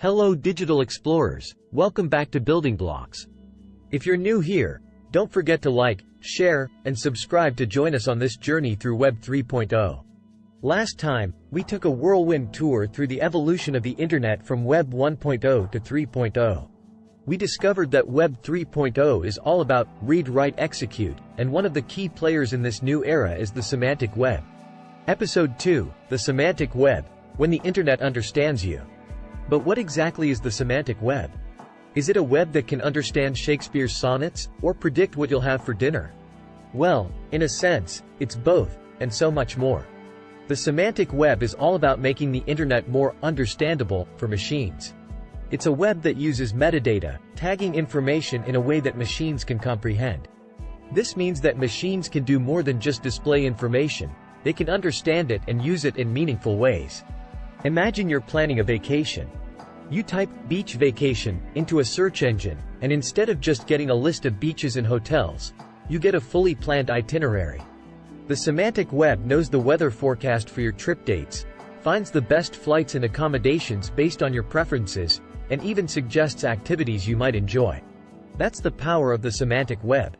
Hello digital explorers, welcome back to Building Blocks. If you're new here, don't forget to like, share, and subscribe to join us on this journey through Web 3.0. Last time, we took a whirlwind tour through the evolution of the internet from Web 1.0 to 3.0. We discovered that Web 3.0 is all about read, write, execute, and one of the key players in this new era is the semantic web. Episode 2, The Semantic Web, when the internet understands you. But what exactly is the semantic web? Is it a web that can understand Shakespeare's sonnets, or predict what you'll have for dinner? Well, in a sense, it's both, and so much more. The semantic web is all about making the internet more understandable for machines. It's a web that uses metadata, tagging information in a way that machines can comprehend. This means that machines can do more than just display information, they can understand it and use it in meaningful ways. Imagine you're planning a vacation. You type beach vacation into a search engine, and instead of just getting a list of beaches and hotels, you get a fully planned itinerary. The semantic web knows the weather forecast for your trip dates, finds the best flights and accommodations based on your preferences, and even suggests activities you might enjoy. That's the power of the semantic web.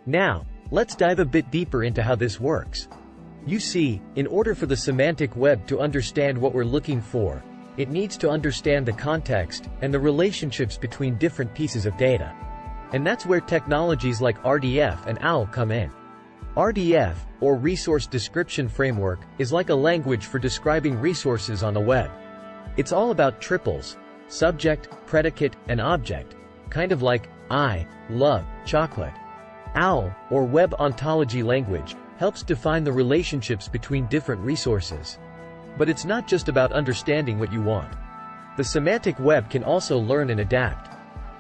Now, let's dive a bit deeper into how this works. You see, in order for the semantic web to understand what we're looking for, it needs to understand the context and the relationships between different pieces of data. And that's where technologies like RDF and OWL come in. RDF, or Resource Description Framework, is like a language for describing resources on the web. It's all about triples: subject, predicate, and object, kind of like, I love chocolate. OWL, or Web Ontology Language, helps define the relationships between different resources. But it's not just about understanding what you want. The semantic web can also learn and adapt.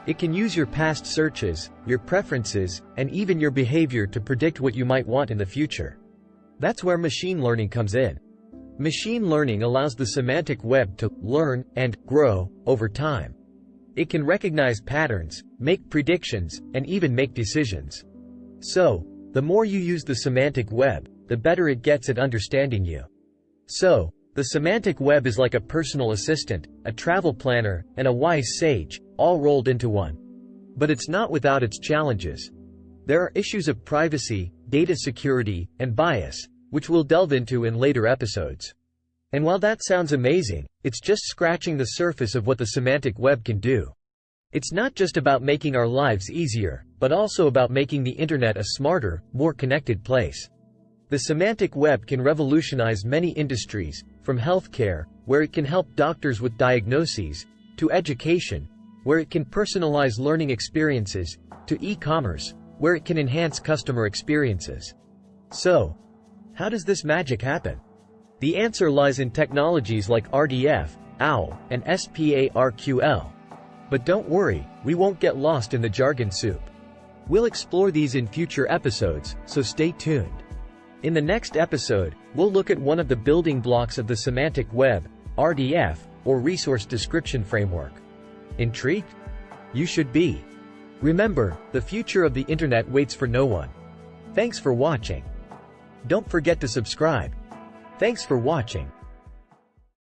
It can use your past searches, your preferences, and even your behavior to predict what you might want in the future. That's where machine learning comes in. Machine learning allows the semantic web to learn and grow over time. It can recognize patterns, make predictions, and even make decisions. So, the more you use the semantic web, the better it gets at understanding you. So, the semantic web is like a personal assistant, a travel planner, and a wise sage, all rolled into one. But it's not without its challenges. There are issues of privacy, data security, and bias, which we'll delve into in later episodes. And while that sounds amazing, it's just scratching the surface of what the semantic web can do. It's not just about making our lives easier, but also about making the internet a smarter, more connected place. The semantic web can revolutionize many industries, from healthcare, where it can help doctors with diagnoses, to education, where it can personalize learning experiences, to e-commerce, where it can enhance customer experiences. So, how does this magic happen? The answer lies in technologies like RDF, OWL, and SPARQL. But don't worry, we won't get lost in the jargon soup. We'll explore these in future episodes, so stay tuned. In the next episode, we'll look at one of the building blocks of the semantic web, RDF, or Resource Description Framework. Intrigued? You should be. Remember, the future of the internet waits for no one. Thanks for watching. Don't forget to subscribe. Thanks for watching.